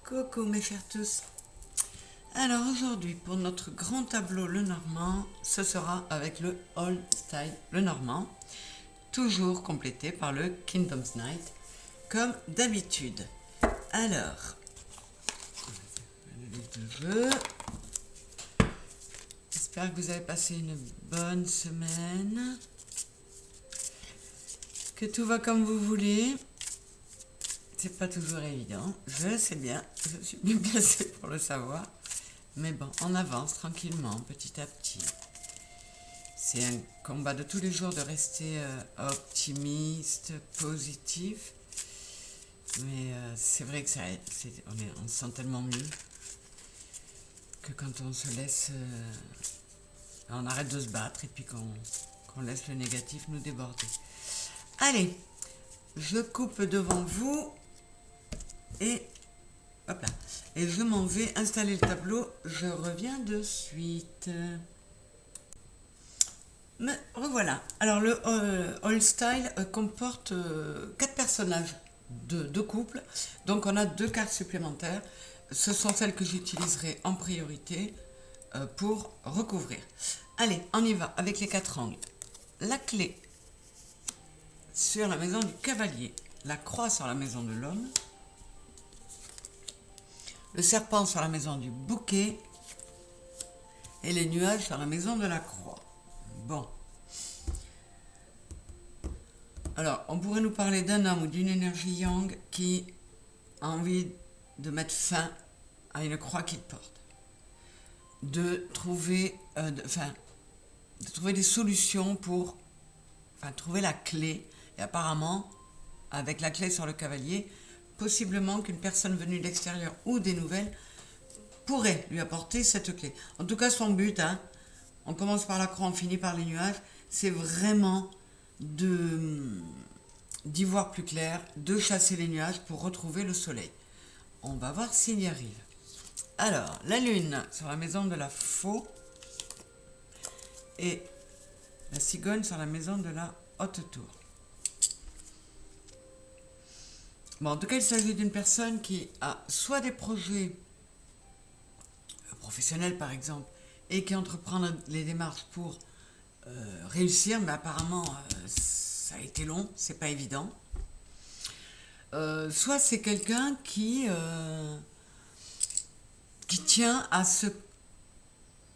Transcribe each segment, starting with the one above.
Coucou mes chers tous. Alors aujourd'hui pour notre grand tableau le normand, ce sera avec le Old Style le normand, toujours complété par le Kingdom's Night comme d'habitude. Alors, le livre de jeu. J'espère que vous avez passé une bonne semaine, que tout va comme vous voulez. C'est pas toujours évident, je sais bien, je suis bien placée pour le savoir. Mais bon, on avance tranquillement, petit à petit. C'est un combat de tous les jours de rester optimiste, positif. Mais c'est vrai que ça aide, on se sent tellement mieux que quand on se laisse... on arrête de se battre et puis qu'on laisse le négatif nous déborder. Allez, je coupe devant vous. Et hop là. Et je m'en vais installer le tableau. Je reviens de suite. Me revoilà. Alors le Old Style comporte 4 personnages de couple. Donc on a 2 cartes supplémentaires. Ce sont celles que j'utiliserai en priorité pour recouvrir. Allez, on y va avec les 4 angles. La clé sur la maison du cavalier. La croix sur la maison de l'homme. Le serpent sur la maison du bouquet et les nuages sur la maison de la croix. Bon. Alors, on pourrait nous parler d'un homme ou d'une énergie yang qui a envie de mettre fin à une croix qu'il porte. De trouver des solutions pour trouver la clé. Et apparemment, avec la clé sur le cavalier, possiblement qu'une personne venue de l'extérieur ou des nouvelles pourrait lui apporter cette clé. En tout cas, son but, on commence par la croix, on finit par les nuages, c'est vraiment d'y voir plus clair, de chasser les nuages pour retrouver le soleil. On va voir s'il y arrive. Alors, la lune sur la maison de la faux et la cigogne sur la maison de la haute tour. Bon, en tout cas, il s'agit d'une personne qui a soit des projets professionnels, par exemple, et qui entreprend les démarches pour réussir, mais apparemment, ça a été long, c'est pas évident. Soit c'est quelqu'un qui tient à se...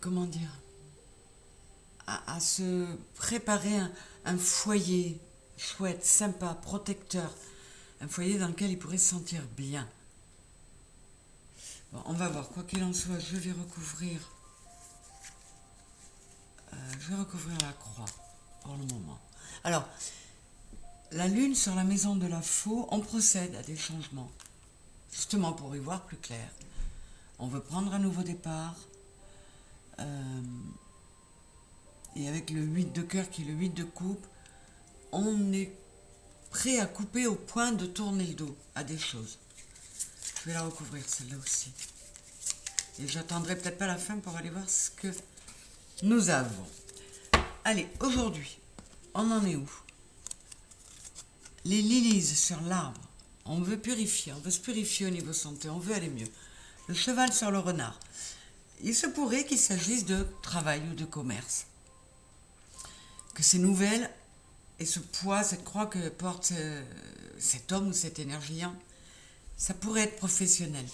Comment dire, à se préparer un foyer chouette, sympa, protecteur. Un foyer dans lequel il pourrait se sentir bien. Bon, on va voir. Quoi qu'il en soit, je vais recouvrir la croix pour le moment. Alors, la lune sur la maison de la faux, on procède à des changements. Justement pour y voir plus clair. On veut prendre un nouveau départ. Et avec le 8 de cœur qui est le 8 de coupe, on est prêt à couper au point de tourner le dos à des choses. Je vais la recouvrir celle-là aussi. Et j'attendrai peut-être pas la fin pour aller voir ce que nous avons. Allez, aujourd'hui, on en est où? Les lilies sur l'arbre. On veut purifier, on veut se purifier au niveau santé, on veut aller mieux. Le cheval sur le renard. Il se pourrait qu'il s'agisse de travail ou de commerce. Que ces nouvelles... Et ce poids, cette croix que porte cet homme ou cette énergie, ça pourrait être professionnel.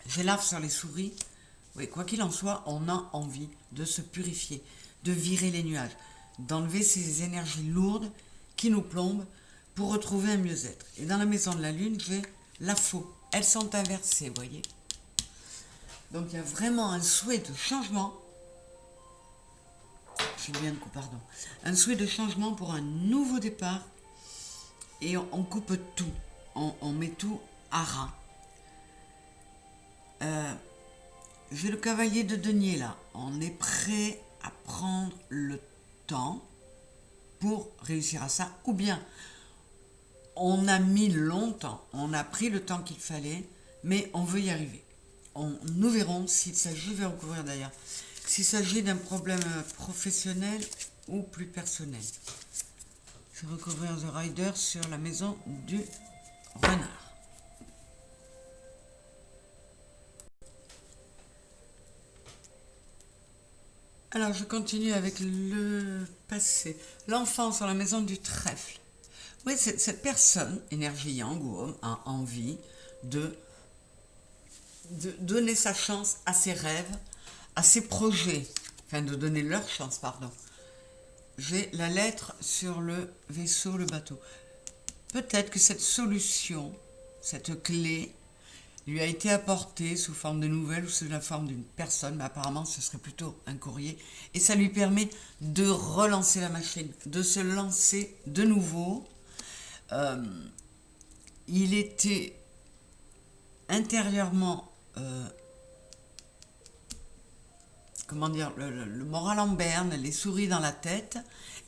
J'ai l'arbre sur les souris. Oui, quoi qu'il en soit, on a envie de se purifier, de virer les nuages, d'enlever ces énergies lourdes qui nous plombent pour retrouver un mieux-être. Et dans la maison de la lune, j'ai la faux. Elles sont inversées, vous voyez. Donc il y a vraiment un souhait de changement. J'ai bien de coup, pardon. Un souhait de changement pour un nouveau départ. Et on coupe tout. On met tout à ras. J'ai le cavalier de denier là. On est prêt à prendre le temps pour réussir à ça. Ou bien, on a mis longtemps. On a pris le temps qu'il fallait. Mais on veut y arriver. Nous verrons s'il s'agit, je vais recouvrir d'ailleurs, s'il s'agit d'un problème professionnel ou plus personnel. Je vais recouvrir The Rider sur la maison du renard. Alors, je continue avec le passé. L'enfant sur la maison du trèfle. Oui, cette personne, énergie yang ou homme, a envie de donner sa chance à ses rêves, à ses projets. Enfin, de donner leur chance, pardon. J'ai la lettre sur le vaisseau, le bateau. Peut-être que cette solution, cette clé, lui a été apportée sous forme de nouvelles ou sous la forme d'une personne, mais apparemment ce serait plutôt un courrier, et ça lui permet de relancer la machine, de se lancer de nouveau. Il était intérieurement, comment dire, le moral en berne, les souris dans la tête,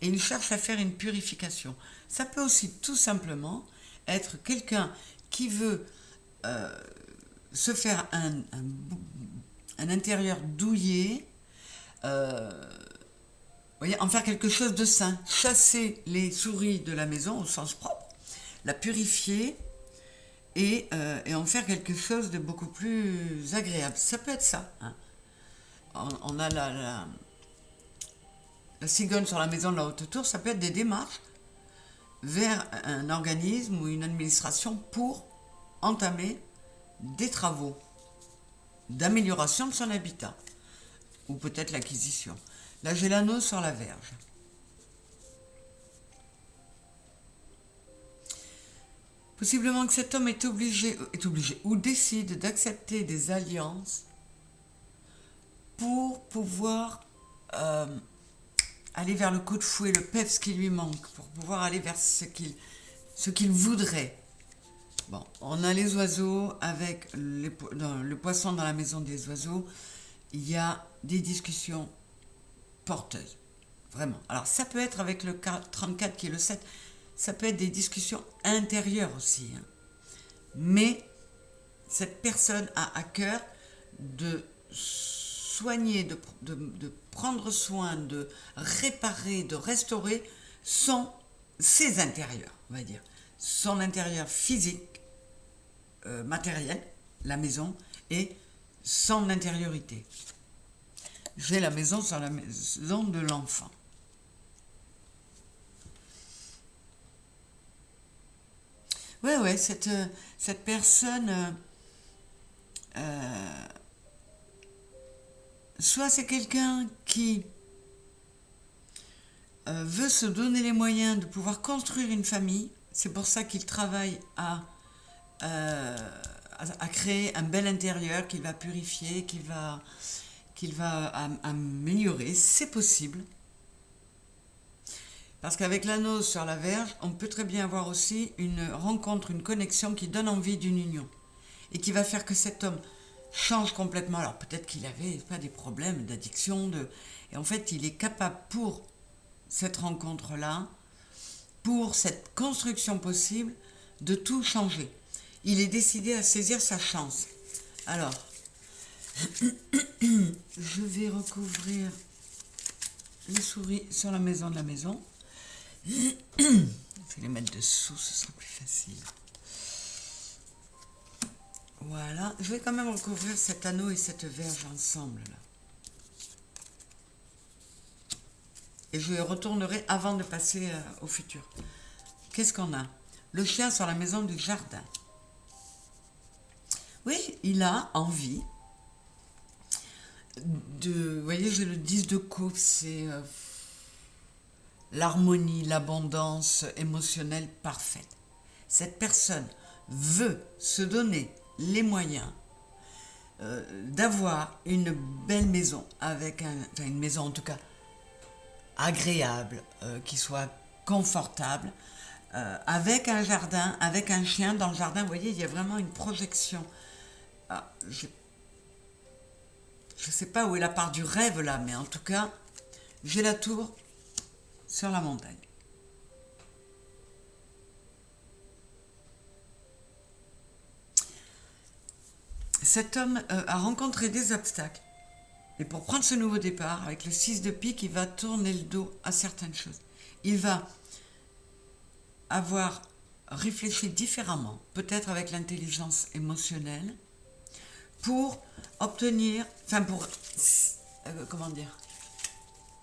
et il cherche à faire une purification. Ça peut aussi tout simplement être quelqu'un qui veut se faire un intérieur douillet, voyez, en faire quelque chose de sain, chasser les souris de la maison au sens propre, la purifier et en faire quelque chose de beaucoup plus agréable. Ça peut être ça. Hein. On a la cigogne sur la maison de la haute tour, ça peut être des démarches vers un organisme ou une administration pour entamer des travaux d'amélioration de son habitat, ou peut-être l'acquisition. Là, j'ai l'anneau sur la Vierge. Possiblement que cet homme est obligé ou décide d'accepter des alliances pour pouvoir aller vers le coup de fouet, le peps qui lui manque, pour pouvoir aller vers ce qu'il voudrait. Bon, on a les oiseaux avec le poisson dans la maison des oiseaux. Il y a des discussions porteuses, vraiment. Alors ça peut être avec le 34 qui est le 7, ça peut être des discussions intérieures aussi. Hein. Mais cette personne a à cœur de soigner, de prendre soin, de réparer, de restaurer ses intérieurs, on va dire. Son intérieur physique, matériel, la maison, et son intériorité. J'ai la maison sur la maison de l'enfant. Ouais, cette personne, soit c'est quelqu'un qui veut se donner les moyens de pouvoir construire une famille, c'est pour ça qu'il travaille à créer un bel intérieur qu'il va purifier, qu'il va améliorer, c'est possible. Parce qu'avec l'anneau sur la Vierge, on peut très bien avoir aussi une rencontre, une connexion qui donne envie d'une union. Et qui va faire que cet homme change complètement. Alors peut-être qu'il avait pas des problèmes d'addiction, et en fait il est capable pour cette rencontre-là, pour cette construction possible, de tout changer. Il est décidé à saisir sa chance. Alors, je vais recouvrir les souris sur la maison de la maison. Je vais les mettre dessous, ce sera plus facile. Voilà, je vais quand même recouvrir cet anneau et cette Vierge ensemble là. Et je retournerai avant de passer au futur. Qu'est-ce qu'on a? Le chien sur la maison du jardin. Oui, il a envie de... Vous voyez, j'ai le 10 de coupe, c'est l'harmonie, l'abondance émotionnelle parfaite. Cette personne veut se donner les moyens d'avoir une belle maison, avec une maison en tout cas agréable, qui soit confortable, avec un jardin, avec un chien dans le jardin. Vous voyez, il y a vraiment une projection. Ah, je ne sais pas où est la part du rêve là, mais en tout cas, j'ai la tour sur la montagne. Cet homme a rencontré des obstacles. Et pour prendre ce nouveau départ, avec le 6 de pique, il va tourner le dos à certaines choses. Il va avoir réfléchi différemment, peut-être avec l'intelligence émotionnelle, pour obtenir, comment dire,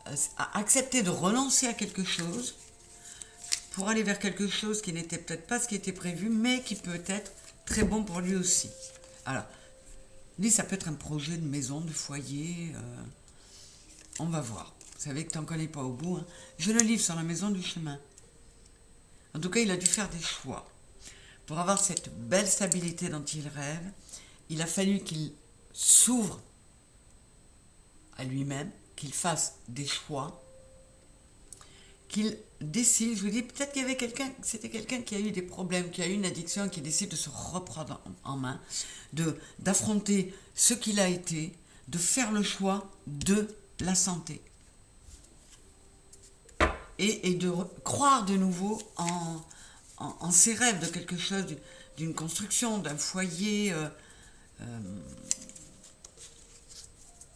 a accepté de renoncer à quelque chose pour aller vers quelque chose qui n'était peut-être pas ce qui était prévu, mais qui peut être très bon pour lui aussi. Alors, lui, ça peut être un projet de maison, de foyer. On va voir. Vous savez que tu n'en connais pas au bout. Hein. Je le livre sur la maison du chemin. En tout cas, il a dû faire des choix. Pour avoir cette belle stabilité dont il rêve, il a fallu qu'il s'ouvre à lui-même, qu'il fasse des choix, qu'il décide. Je vous dis, peut-être qu'il y avait c'était quelqu'un qui a eu des problèmes, qui a eu une addiction, qui décide de se reprendre en main, d'affronter ce qu'il a été, de faire le choix de la santé. Et de croire de nouveau en ses rêves, de quelque chose, d'une construction, d'un foyer.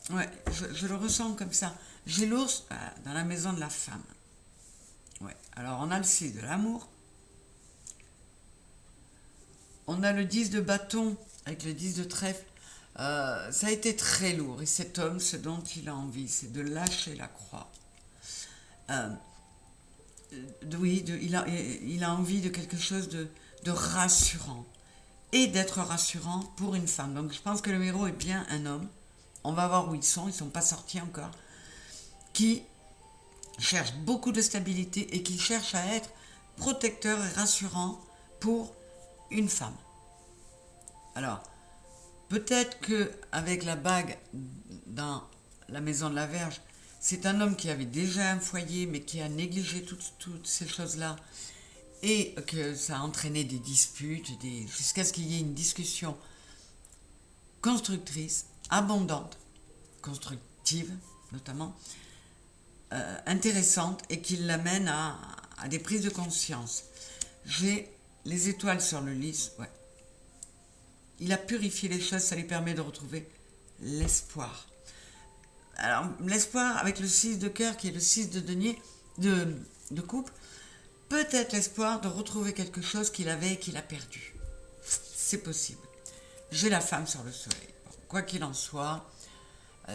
Ouais, je le ressens comme ça. J'ai l'ours dans la maison de la femme. Ouais, alors on a le 6 de l'amour. On a le 10 de bâton avec le 10 de trèfle. Ça a été très lourd. Et cet homme, ce dont il a envie, c'est de lâcher la croix. Il a envie de quelque chose de rassurant. Et d'être rassurant pour une femme. Donc je pense que le héros est bien un homme. On va voir où ils ne sont pas sortis encore. Qui cherche beaucoup de stabilité et qui cherche à être protecteur et rassurant pour une femme. Alors, peut-être qu'avec la bague dans la maison de la Vierge, c'est un homme qui avait déjà un foyer, mais qui a négligé toutes ces choses-là, et que ça a entraîné des disputes, jusqu'à ce qu'il y ait une discussion constructrice, abondante, constructive notamment, intéressante, et qui l'amène à des prises de conscience. J'ai les étoiles sur le lys, ouais. Il a purifié les choses, ça lui permet de retrouver l'espoir. Alors, l'espoir avec le 6 de cœur, qui est le 6 de denier, de coupe, peut-être l'espoir de retrouver quelque chose qu'il avait et qu'il a perdu. C'est possible. J'ai la femme sur le soleil. Bon, quoi qu'il en soit,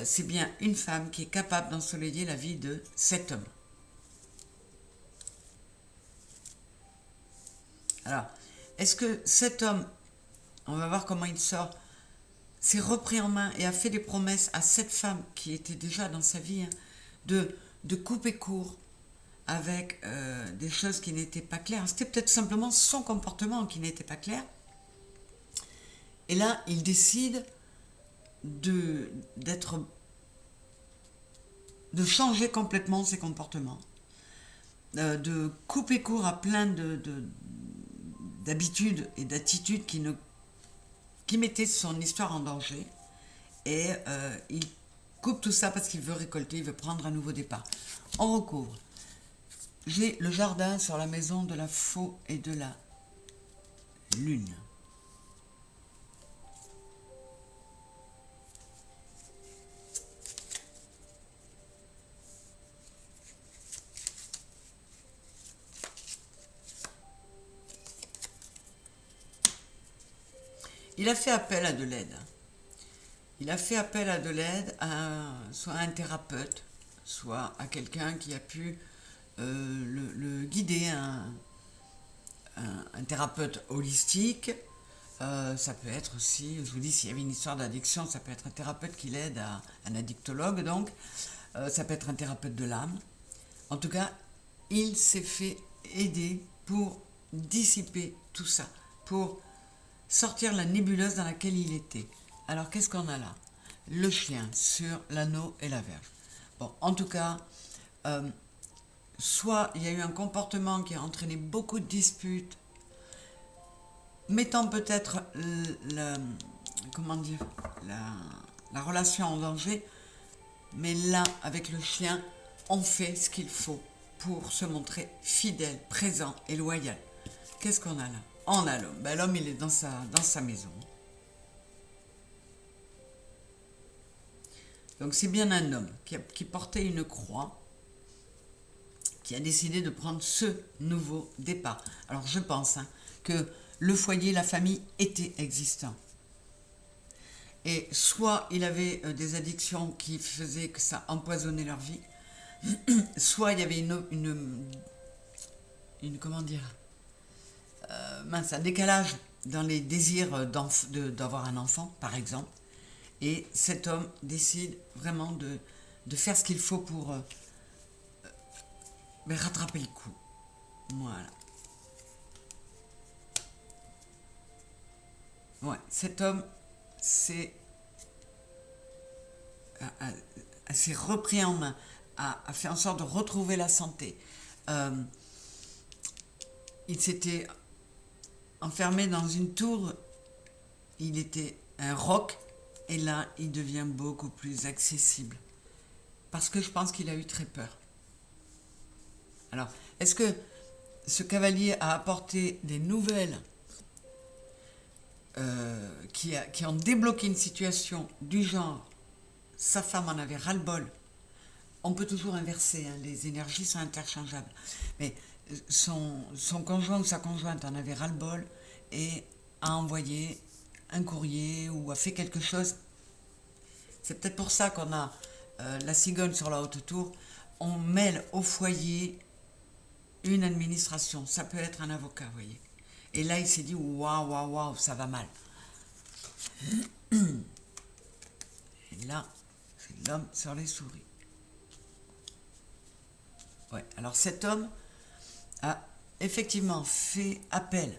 c'est bien une femme qui est capable d'ensoleiller la vie de cet homme. Alors, est-ce que cet homme, on va voir comment il sort, s'est repris en main et a fait des promesses à cette femme qui était déjà dans sa vie, hein, de couper court avec des choses qui n'étaient pas claires. C'était peut-être simplement son comportement qui n'était pas clair. Et là, il décide de changer complètement ses comportements, de couper court à plein d'habitudes et d'attitudes qui mettaient son histoire en danger. Et il coupe tout ça parce qu'il veut récolter, il veut prendre un nouveau départ. On recouvre. J'ai le jardin sur la maison de la faux et de la lune. Il a fait appel à de l'aide. Il a fait appel à de l'aide soit à un thérapeute, soit à quelqu'un qui a pu le guider, un thérapeute holistique. Ça peut être aussi, je vous dis, s'il y avait une histoire d'addiction, ça peut être un thérapeute qui l'aide, un addictologue donc. Ça peut être un thérapeute de l'âme. En tout cas, il s'est fait aider pour dissiper tout ça, pour sortir la nébuleuse dans laquelle il était. Alors, qu'est-ce qu'on a là? Le chien sur l'anneau et la verge. Bon, en tout cas, soit il y a eu un comportement qui a entraîné beaucoup de disputes, mettant peut-être la relation en danger, mais là, avec le chien, on fait ce qu'il faut pour se montrer fidèle, présent et loyal. Qu'est-ce qu'on a là? On a l'homme. Ben, l'homme, il est dans sa maison. Donc c'est bien un homme qui portait une croix, qui a décidé de prendre ce nouveau départ. Alors je pense que le foyer, la famille était existant. Et soit il avait des addictions qui faisaient que ça empoisonnait leur vie, soit il y avait comment dire, mince, un décalage dans les désirs d'avoir un enfant, par exemple, et cet homme décide vraiment de faire ce qu'il faut pour rattraper le coup. Voilà. Ouais, cet homme s'est repris en main, a fait en sorte de retrouver la santé. Il s'était enfermé dans une tour, il était un roc, et là, il devient beaucoup plus accessible. Parce que je pense qu'il a eu très peur. Alors, est-ce que ce cavalier a apporté des nouvelles qui ont débloqué une situation du genre, sa femme en avait ras-le-bol. On peut toujours inverser, hein, les énergies sont interchangeables. Mais son conjoint ou sa conjointe en avait ras-le-bol et a envoyé un courrier ou a fait quelque chose. C'est peut-être pour ça qu'on a la cigogne sur la haute tour. On mêle au foyer une administration. Ça peut être un avocat, vous voyez. Et là, il s'est dit, waouh, waouh, waouh, ça va mal. Et là, c'est l'homme sur les souris. Ouais, alors cet homme a effectivement fait appel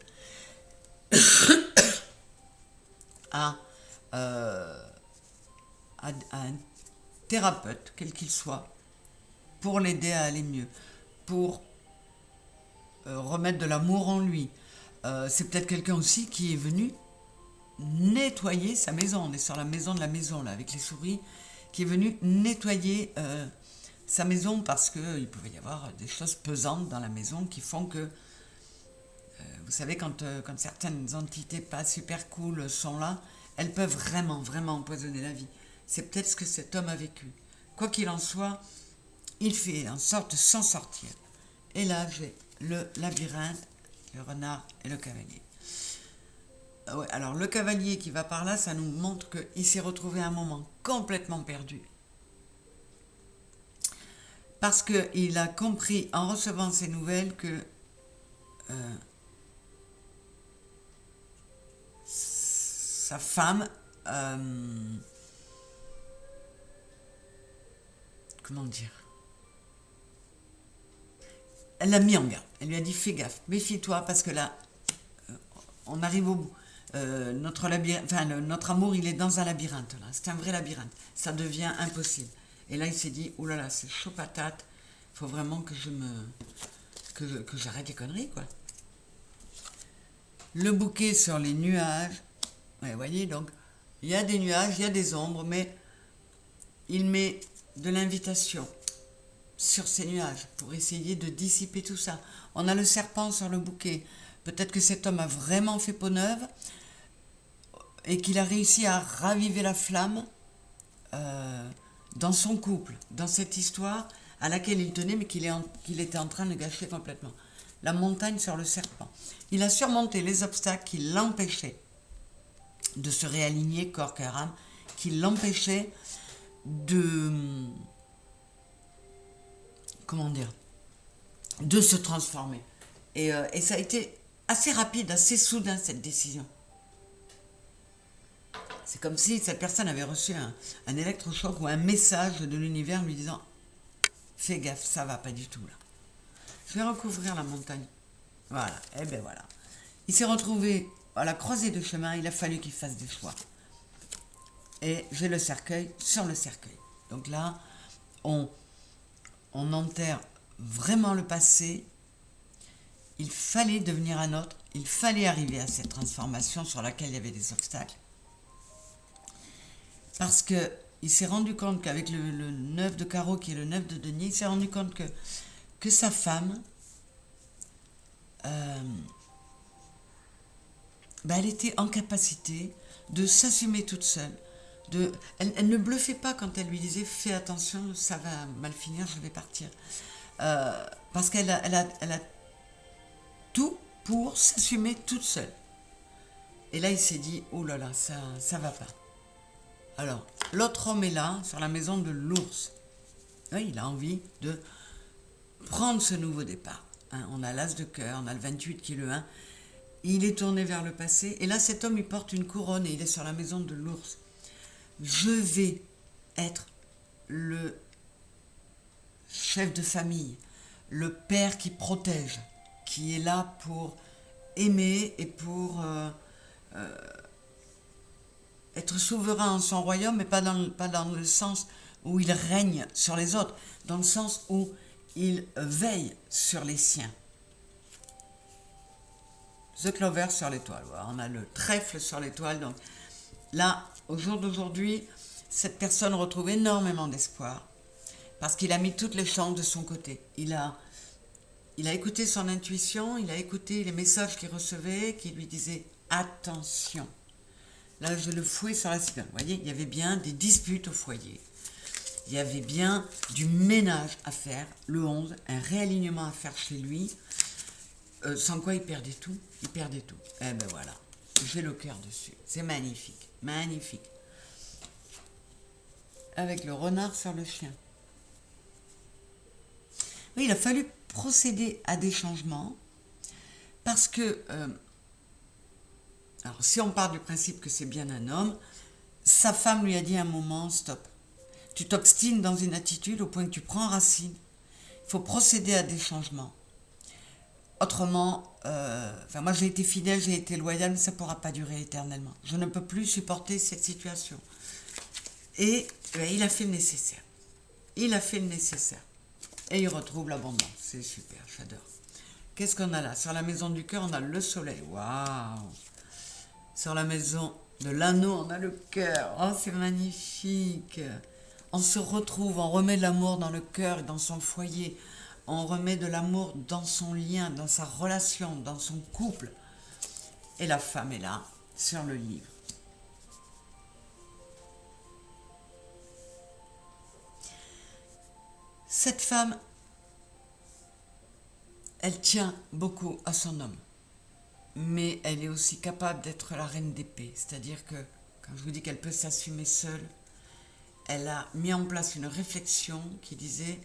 à un thérapeute, quel qu'il soit, pour l'aider à aller mieux, pour remettre de l'amour en lui. C'est peut-être quelqu'un aussi qui est venu nettoyer sa maison. On est sur la maison de la maison, là, avec les souris, qui est venu nettoyer sa maison parce qu'il pouvait y avoir des choses pesantes dans la maison qui font que, vous savez, quand certaines entités pas super cool sont là, elles peuvent vraiment, vraiment empoisonner la vie. C'est peut-être ce que cet homme a vécu. Quoi qu'il en soit, il fait en sorte de s'en sortir. Et là, j'ai le labyrinthe, le renard et le cavalier. Ouais, alors le cavalier qui va par là, ça nous montre qu'il s'est retrouvé à un moment complètement perdu. Parce qu'il a compris en recevant ces nouvelles que sa femme, comment dire, elle l'a mis en garde. Elle lui a dit fais gaffe, méfie-toi parce que là, on arrive au bout. Notre amour, il est dans un labyrinthe là. C'est un vrai labyrinthe. Ça devient impossible. Et là, il s'est dit oh là là, c'est chaud patate. Il faut vraiment que j'arrête les conneries quoi. Le bouquet sur les nuages. Ouais, vous voyez, donc il y a des nuages, il y a des ombres, mais il met de l'invitation sur ces nuages pour essayer de dissiper tout ça. On a le serpent sur le bouquet. Peut-être que cet homme a vraiment fait peau neuve et qu'il a réussi à raviver la flamme dans son couple, dans cette histoire à laquelle il tenait mais qu'il était en train de gâcher complètement. La montagne sur le serpent. Il a surmonté les obstacles qui l'empêchaient de se réaligner corps, cœur, âme, qui l'empêchaient de... comment dire, de se transformer. Et ça a été assez rapide, assez soudain cette décision. C'est comme si cette personne avait reçu un électrochoc ou un message de l'univers lui disant « Fais gaffe, ça va pas du tout là. » Je vais recouvrir la montagne. Voilà, et bien voilà. Il s'est retrouvé à la croisée de chemin, il a fallu qu'il fasse des choix. Et j'ai le cercueil sur le cercueil. Donc là, on enterre vraiment le passé. Il fallait devenir un autre, il fallait arriver à cette transformation sur laquelle il y avait des obstacles. Parce qu'il s'est rendu compte qu'avec le 9 de carreau qui est le 9 de denier, il s'est rendu compte que sa femme, elle était en capacité de s'assumer toute seule. Elle ne bluffait pas quand elle lui disait « Fais attention, ça va mal finir, je vais partir ». Parce qu'elle a tout pour s'assumer toute seule. Et là, il s'est dit « Oh là là, ça va pas ». Alors, l'autre homme est là, sur la maison de l'ours. Oui, il a envie de prendre ce nouveau départ. Hein, on a l'as de cœur, on a le 28 qui est le 1. Il est tourné vers le passé. Et là, cet homme, il porte une couronne et il est sur la maison de l'ours. Je vais être le chef de famille, le père qui protège, qui est là pour aimer et pour être souverain en son royaume, mais pas dans le sens où il règne sur les autres, dans le sens où il veille sur les siens. The Clover sur l'étoile, voilà, on a le trèfle sur l'étoile. Donc là, au jour d'aujourd'hui, cette personne retrouve énormément d'espoir parce qu'il a mis toutes les chances de son côté. Il a écouté son intuition, il a écouté les messages qu'il recevait qui lui disaient « Attention !» Là, je le fouais sur la cigogne. Vous voyez, il y avait bien des disputes au foyer. Il y avait bien du ménage à faire, le 11, un réalignement à faire chez lui, sans quoi il perdait tout. Il perdait tout. Eh ben voilà, j'ai le cœur dessus. C'est magnifique, magnifique. Avec le renard sur le chien. Oui, il a fallu procéder à des changements parce que, alors si on part du principe que c'est bien un homme, sa femme lui a dit à un moment, stop, tu t'obstines dans une attitude au point que tu prends racine, il faut procéder à des changements. Autrement, moi j'ai été fidèle, j'ai été loyale, mais ça ne pourra pas durer éternellement. Je ne peux plus supporter cette situation. Et il a fait le nécessaire. Il a fait le nécessaire. Et il retrouve l'abondance. C'est super, j'adore. Qu'est-ce qu'on a là? Sur la maison du cœur, on a le soleil. Waouh! Sur la maison de l'anneau, on a le cœur. Oh, c'est magnifique! On se retrouve, on remet de l'amour dans le cœur et dans son foyer. On remet de l'amour dans son lien, dans sa relation, dans son couple. Et la femme est là, sur le livre. Cette femme, elle tient beaucoup à son homme. Mais elle est aussi capable d'être la reine d'épée. C'est-à-dire que, quand je vous dis qu'elle peut s'assumer seule, elle a mis en place une réflexion qui disait,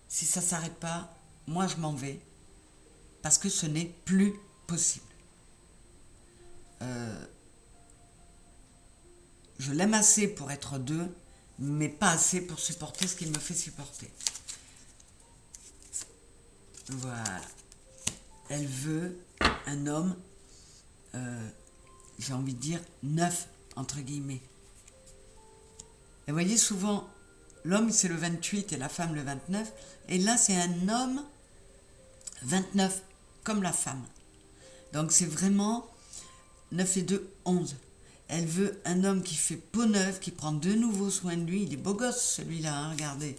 si ça ne s'arrête pas, moi je m'en vais, parce que ce n'est plus possible. Je l'aime assez pour être deux, mais pas assez pour supporter ce qu'il me fait supporter. Voilà. Elle veut un homme, j'ai envie de dire, neuf, entre guillemets. Et vous voyez, souvent, l'homme, c'est le 28 et la femme le 29. Et là, c'est un homme 29, comme la femme. Donc, c'est vraiment 9 et 2, 11. Elle veut un homme qui fait peau neuve, qui prend de nouveau soin de lui. Il est beau gosse, celui-là, hein, regardez.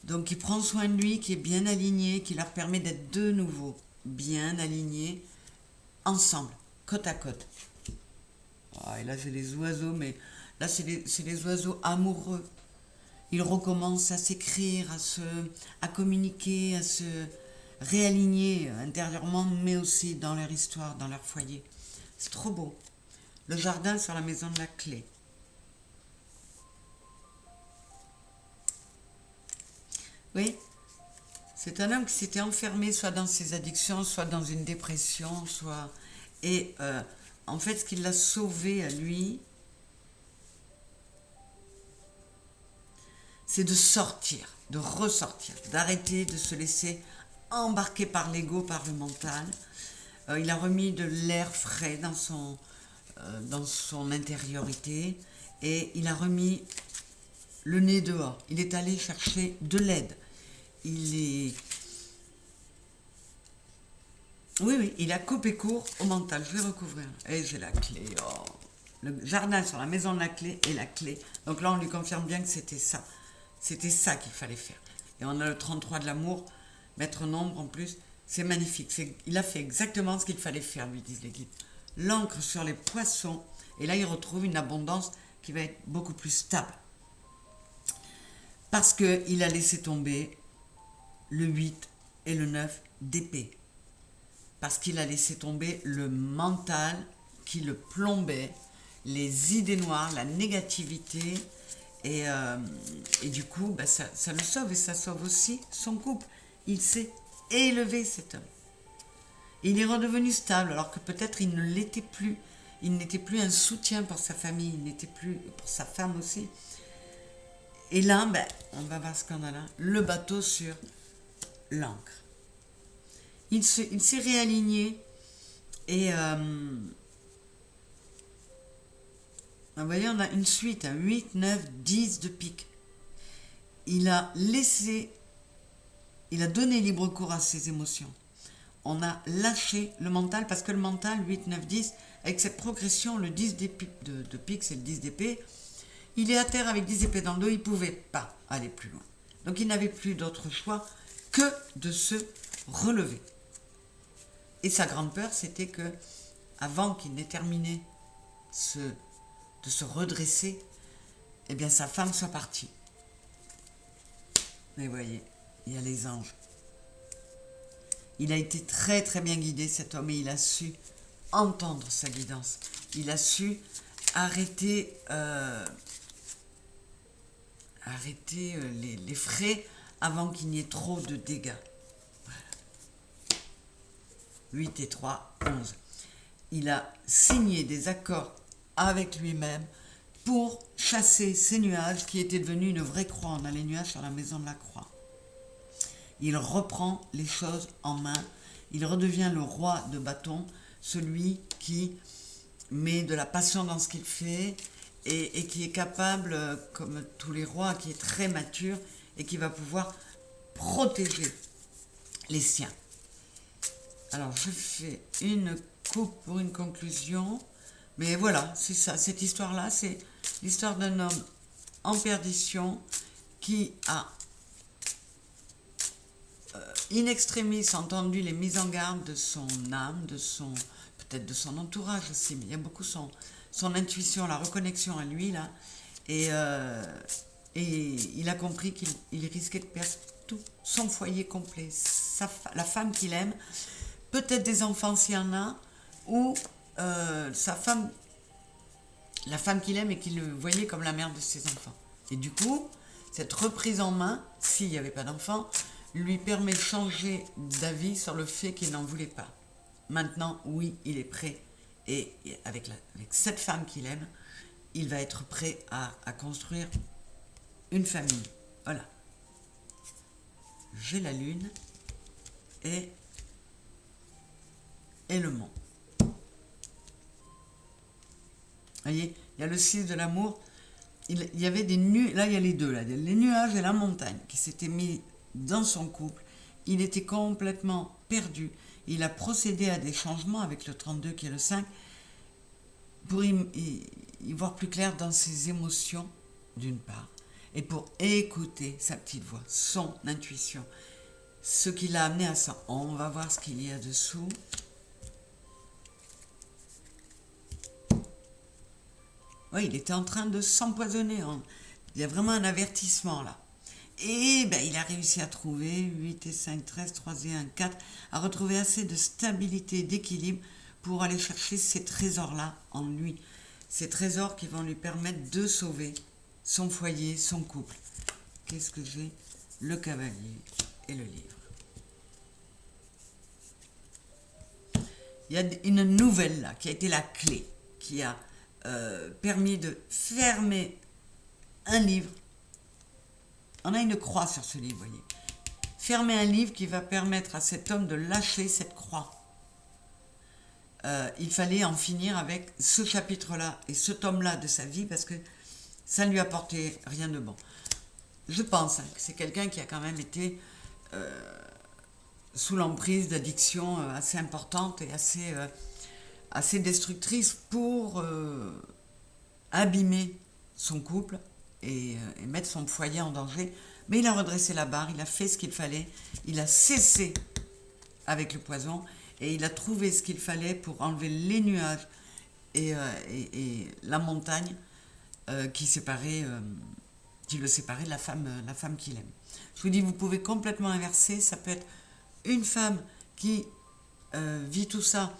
Donc, qui prend soin de lui, qui est bien aligné, qui leur permet d'être de nouveau bien alignés, ensemble, côte à côte. Oh, et là, j'ai les oiseaux, mais là, c'est les oiseaux amoureux. Ils recommencent à s'écrire, à communiquer, à se réaligner intérieurement, mais aussi dans leur histoire, dans leur foyer. C'est trop beau. Le jardin sur la maison de la clé. Oui, c'est un homme qui s'était enfermé soit dans ses addictions, soit dans une dépression, soit... Et en fait, ce qui l'a sauvé à lui, c'est de sortir, de ressortir, d'arrêter de se laisser embarquer par l'ego, par le mental. Il a remis de l'air frais dans son intériorité et il a remis le nez dehors. Il est allé chercher de l'aide. Oui, il a coupé court au mental. Je vais recouvrir. Et j'ai la clé. Oh. Le jardin sur la maison de la clé et la clé. Donc là, on lui confirme bien que c'était ça. C'était ça qu'il fallait faire. Et on a le 33 de l'amour, maître nombre en plus. C'est magnifique. Il a fait exactement ce qu'il fallait faire, lui disent les guides. L'encre sur les poissons. Et là, il retrouve une abondance qui va être beaucoup plus stable. Parce qu'il a laissé tomber le 8 et le 9 d'épée. Parce qu'il a laissé tomber le mental qui le plombait, les idées noires, la négativité, Et du coup, bah, ça le sauve et ça sauve aussi son couple. Il s'est élevé, cet homme. Et il est redevenu stable, alors que peut-être il ne l'était plus. Il n'était plus un soutien pour sa famille, il n'était plus pour sa femme aussi. Et là, ben, on va voir ce qu'on a là. Le bateau sur l'ancre. Il s'est réaligné et vous voyez, on a une suite à 8, 9, 10 de pique. Il a donné libre cours à ses émotions. On a lâché le mental, parce que le mental, 8, 9, 10, avec cette progression, le 10 de pique, c'est le 10 d'épée, il est à terre avec 10 épées dans le dos, il ne pouvait pas aller plus loin. Donc il n'avait plus d'autre choix que de se relever. Et sa grande peur, c'était que, avant qu'il n'ait terminé de se redresser, eh bien sa femme soit partie. Mais voyez, il y a les anges. Il a été très très bien guidé, cet homme, et il a su entendre sa guidance. Il a su arrêter les frais avant qu'il n'y ait trop de dégâts. Voilà. 8 et 3, 11. Il a signé des accords avec lui-même pour chasser ces nuages qui étaient devenus une vraie croix. On a les nuages sur la maison de la croix. Il reprend les choses en main. Il redevient le roi de bâton, celui qui met de la passion dans ce qu'il fait et qui est capable, comme tous les rois, qui est très mature et qui va pouvoir protéger les siens. Alors, je fais une coupe pour une conclusion. Mais voilà, c'est ça, cette histoire-là, c'est l'histoire d'un homme en perdition qui a in extremis entendu les mises en garde de son âme, peut-être de son entourage aussi, mais il y a beaucoup son intuition, la reconnexion à lui là, et il a compris qu'il risquait de perdre tout son foyer complet, la femme qu'il aime, peut-être des enfants s'il y en a, ou sa femme, la femme qu'il aime et qu'il le voyait comme la mère de ses enfants. Et du coup, cette reprise en main, s'il n'y avait pas d'enfant, lui permet de changer d'avis sur le fait qu'il n'en voulait pas. Maintenant, oui, il est prêt. Et avec cette femme qu'il aime, il va être prêt à construire une famille. Voilà. J'ai la lune et le monde. Vous voyez, il y a le 6 de l'amour. Il y avait des nuages, là il y a les deux, là, les nuages et la montagne qui s'étaient mis dans son couple. Il était complètement perdu. Il a procédé à des changements avec le 32 qui est le 5 pour y voir plus clair dans ses émotions, d'une part, et pour écouter sa petite voix, son intuition, ce qui l'a amené à ça. On va voir ce qu'il y a dessous. Oui, il était en train de s'empoisonner. Il y a vraiment un avertissement là. Et ben, il a réussi à trouver 8 et 5, 13, 3 et 1, 4, à retrouver assez de stabilité, d'équilibre pour aller chercher ces trésors-là en lui. Ces trésors qui vont lui permettre de sauver son foyer, son couple. Qu'est-ce que j'ai? Le cavalier et le livre. Il y a une nouvelle là, qui a été la clé, qui a permis de fermer un livre. On a une croix sur ce livre, voyez. Fermer un livre qui va permettre à cet homme de lâcher cette croix. Il fallait en finir avec ce chapitre-là et ce tome-là de sa vie parce que ça ne lui apportait rien de bon. Je pense que c'est quelqu'un qui a quand même été sous l'emprise d'addictions assez importantes et assez destructrices pour abîmer son couple et mettre son foyer en danger. Mais il a redressé la barre, il a fait ce qu'il fallait, il a cessé avec le poison et il a trouvé ce qu'il fallait pour enlever les nuages et la montagne qui le séparait de la femme qu'il aime. Je vous dis, vous pouvez complètement inverser, ça peut être une femme qui vit tout ça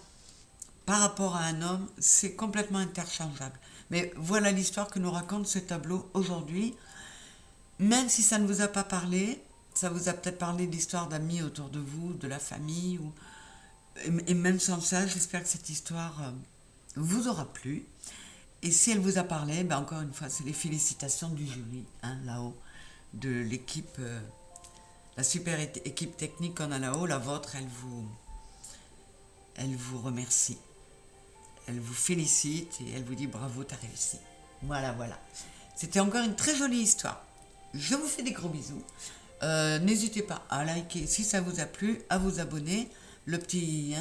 par rapport à un homme, c'est complètement interchangeable. Mais voilà l'histoire que nous raconte ce tableau aujourd'hui. Même si ça ne vous a pas parlé, ça vous a peut-être parlé d'histoires d'amis autour de vous, de la famille, et même sans ça, j'espère que cette histoire vous aura plu. Et si elle vous a parlé, ben encore une fois, c'est les félicitations du jury, hein, là-haut, de l'équipe, la super équipe technique qu'on a là-haut. La vôtre, elle vous remercie, elle vous félicite et elle vous dit bravo, t'as réussi. Voilà, voilà. C'était encore une très jolie histoire. Je vous fais des gros bisous. N'hésitez pas à liker si ça vous a plu, à vous abonner. Le petit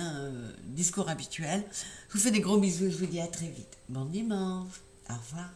discours habituel. Je vous fais des gros bisous et je vous dis à très vite. Bon dimanche. Au revoir.